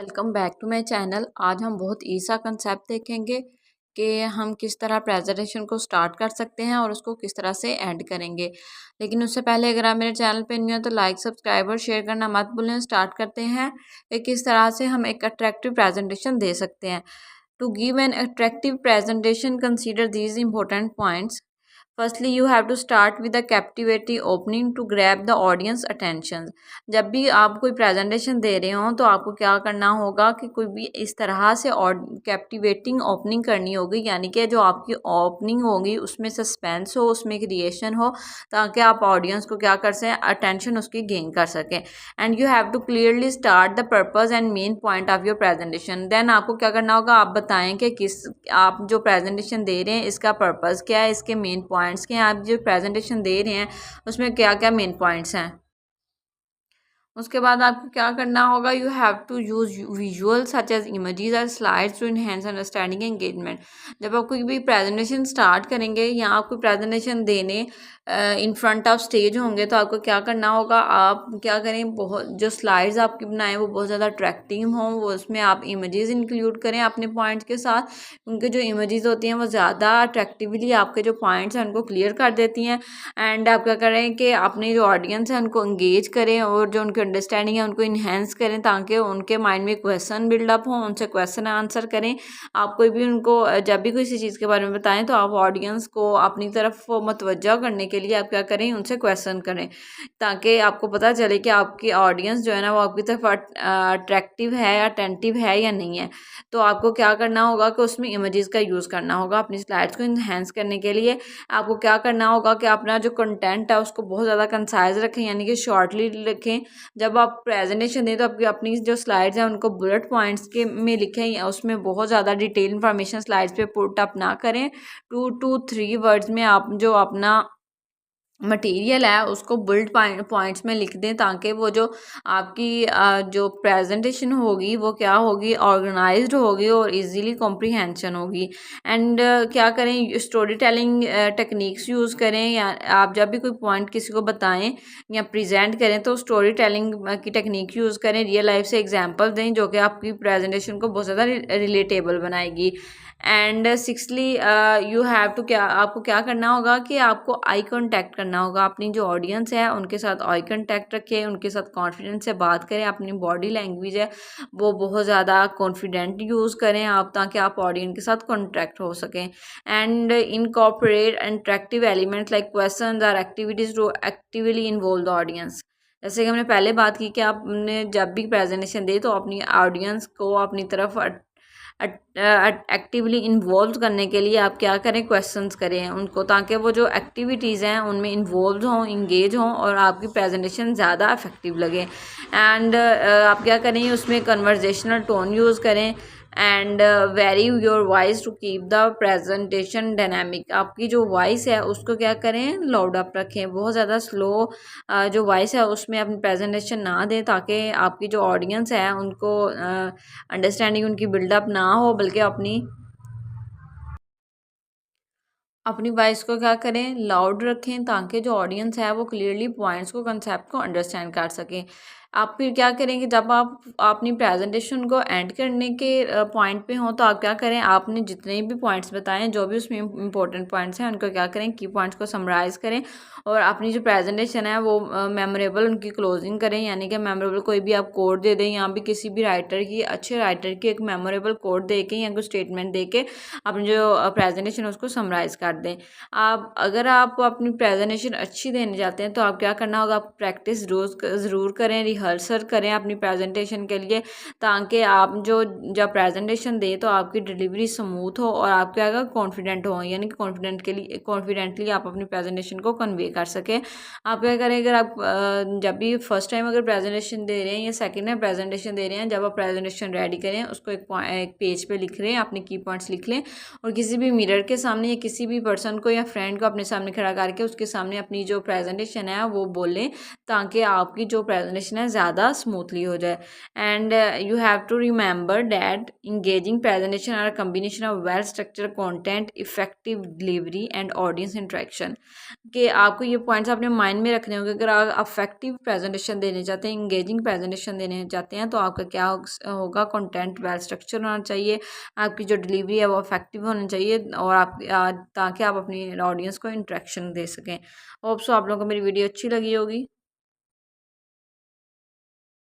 Welcome back to my channel. आज हम बहुत ईसा कंसेप्ट देखेंगे कि हम किस तरह प्रेजेंटेशन को स्टार्ट कर सकते हैं और उसको किस तरह से एंड करेंगे। लेकिन उससे पहले अगर आप मेरे चैनल पे नहीं हो तो लाइक सब्सक्राइब और शेयर करना मत भूलें। स्टार्ट करते हैं कि किस तरह से हम एक अट्रैक्टिव प्रेजेंटेशन दे सकते हैं। To give an attractive presentation consider these important points. Firstly you have to start with a captivating opening to grab the audience attention. जब भी आप कोई प्रेजेंटेशन दे रहे हो तो आपको क्या करना होगा कि कोई भी इस तरह से कैप्टिवेटिंग ओपनिंग करनी होगी, यानी कि जो आपकी ओपनिंग होगी उसमें सस्पेंस हो, उसमें क्रिएशन हो, ताकि आप ऑडियंस को क्या कर सकें, अटेंशन उसकी गेन कर सकें। And you have to clearly start the purpose and main point of your presentation. Then आपको क्या करना होगा, आप बताएं कि किस आप जो प्रेजेंटेशन दे रहे हैं इसका पर्पस क्या है, इसके मेन पॉइंट्स क्या हैं, आप जो प्रेजेंटेशन दे रहे हैं उसमें क्या क्या मेन पॉइंट्स हैं। उसके बाद आपको क्या करना होगा, you have to use visual such as images और slides to enhance understanding engagement. जब आप कोई भी प्रेजेंटेशन स्टार्ट करेंगे या आप कोई प्रेजेंटेशन देने इन फ्रंट ऑफ स्टेज होंगे तो आपको क्या करना होगा, आप क्या करें, बहुत जो स्लाइड्स आपकी बनाएं वो बहुत ज़्यादा अट्रैक्टिव हों, वो उसमें आप इमेजेस इंक्लूड करें अपने पॉइंट्स के साथ। उनके जो इमेजेस होती हैं वो ज़्यादा अट्रैक्टिवली आपके जो पॉइंट्स हैं उनको क्लियर कर देती हैं। एंड आप क्या करें कि अपनी जो ऑडियंस है उनको इंगेज करें और जो उनकी अंडरस्टैंडिंग है उनको इन्हेंस करें, ताकि उनके माइंड में क्वेश्चन बिल्डअप हो, उनसे क्वेश्चन आंसर करें। आप कोई भी उनको जब भी किसी चीज़ के बारे में बताएं तो आप ऑडियंस को अपनी तरफ मतवज्जा करने के लिए आप क्या करें, उनसे क्वेश्चन करें, ताकि आपको पता चले कि आपकी ऑडियंस जो है ना वो आपकी तरफ अट्रैक्टिव है, अटेंटिव है या नहीं है। तो आपको क्या करना होगा कि उसमें इमेजेस का यूज़ करना होगा अपनी स्लाइड्स को इन्हेंस करने के लिए। आपको क्या करना होगा कि अपना जो कंटेंट है उसको बहुत ज़्यादा कंसाइज रखें, यानी कि शॉर्टली रखें। जब आप प्रेजेंटेशन दें तो आपकी अपनी जो स्लाइड्स हैं उनको बुलेट पॉइंट्स के में लिखें, या उसमें बहुत ज़्यादा डिटेल इंफॉर्मेशन स्लाइड्स पे पुट अप ना करें। 2 to 3 वर्ड्स में आप जो अपना मटेरियल है उसको बुलेट पॉइंट्स में लिख दें, ताकि वो जो आपकी जो प्रेजेंटेशन होगी वो क्या होगी, ऑर्गेनाइज्ड होगी और इजीली कॉम्प्रिहेंशन होगी। एंड क्या करें, स्टोरी टेलिंग टेक्निक्स यूज़ करें, या आप जब भी कोई पॉइंट किसी को बताएं या प्रेजेंट करें तो स्टोरी टेलिंग की टेक्निक यूज़ करें, रियल लाइफ से एग्जांपल दें जो कि आपकी प्रेजेंटेशन को बहुत ज़्यादा रिलेटेबल बनाएगी। एंड सिक्सली यू हैव टू आपको क्या करना होगा कि आपको आई कांटेक्ट करना होगा। अपनी जो ऑडियंस है उनके साथ आई कांटेक्ट रखें, उनके साथ कॉन्फिडेंस से बात करें, अपनी बॉडी लैंग्वेज है वो बहुत ज़्यादा कॉन्फिडेंट यूज़ करें आप, ताकि आप ऑडियंस के साथ कॉन्टैक्ट हो सकें। And incorporate interactive elements like questions और activities to actively involve the audience. जैसे कि हमने पहले बात की कि आपने जब भी प्रेजेंटेशन दे तो अपनी ऑडियंस को अपनी तरफ एक्टिवली इन्वॉल्व करने के लिए आप क्या करें, क्वेश्चंस करें उनको, ताकि वो जो एक्टिविटीज़ हैं उनमें इन्वॉल्व हों, इंगेज हों और आपकी प्रेजेंटेशन ज़्यादा इफेक्टिव लगे। एंड आप क्या करें, उसमें कन्वर्जेशनल टोन यूज़ करें। And very your voice to keep the presentation dynamic. आपकी जो वॉइस है उसको क्या करें, लाउड अप रखें, बहुत ज़्यादा स्लो जो वॉइस है उसमें अपनी प्रेजेंटेशन ना दें, ताकि आपकी जो ऑडियंस है उनको अंडरस्टैंडिंग उनकी बिल्डअप ना हो, बल्कि अपनी वॉइस को क्या करें, लाउड रखें, ताकि जो ऑडियंस है वो क्लियरली पॉइंट्स को, कंसेप्ट को अंडरस्टैंड कर सकें। आप फिर क्या करेंगे, जब आप अपनी प्रेजेंटेशन को एंड करने के पॉइंट पे हों तो आप क्या करें, आपने जितने भी पॉइंट्स बताएं, जो भी उसमें इंपॉर्टेंट पॉइंट्स हैं उनको क्या करें, की पॉइंट्स को समराइज़ करें और अपनी जो प्रेजेंटेशन है वो मेमोरेबल उनकी क्लोजिंग करें, यानी कि मेमोरेबल कोई भी आप कोड दे दें, या भी किसी भी राइटर की, अच्छे राइटर की एक मेमोरेबल कोड दे के या कोई स्टेटमेंट दे के अपनी जो प्रेजेंटेशन उसको समराइज़ कर दें। आप अगर आप अपनी प्रेजेंटेशन अच्छी देने जाते हैं तो आप क्या करना होगा, आप प्रैक्टिस रोज़ ज़रूर करें, रिहर्सल करें अपनी प्रेजेंटेशन के लिए, ताकि आप जो जब प्रेजेंटेशन दें तो आपकी डिलीवरी स्मूथ हो और आप क्या कॉन्फिडेंट हो, यानी कि कॉन्फिडेंटली आप अपनी प्रेजेंटेशन को कन्वे कर सकें। आप क्या करें, अगर आप जब भी फर्स्ट टाइम अगर प्रेजेंटेशन दे रहे हैं या सेकेंड टाइम प्रेजेंटेशन दे रहे हैं, जब आप प्रेजेंटेशन रेडी करें उसको एक पेज पे लिख लें, अपने की पॉइंट्स लिख लें और किसी भी मिरर के सामने या किसी भी पर्सन को या फ्रेंड को अपने सामने खड़ा करके उसके सामने अपनी जो प्रेजेंटेशन है वो बोलें, ताकि आपकी जो प्रेजेंटेशन है ज़्यादा स्मूथली हो जाए। And you have to remember that engaging presentation are combination of well structure content, effective delivery and audience interaction. कि आपको ये पॉइंट्स अपने माइंड में रखने होंगे। अगर आप अफेक्टिव प्रेजेंटेशन देने चाहते हैं, इंगेजिंग प्रेजेंटेशन देने चाहते हैं, तो आपका क्या होगा, कंटेंट वेल स्ट्रक्चर होना चाहिए, आपकी जो डिलीवरी है वो अफेक्टिव होनी चाहिए, और आप ताकि आप अपनी ऑडियंस को इंटरेक्शन दे सकें। होप सो आप लोगों को मेरी वीडियो अच्छी लगी होगी।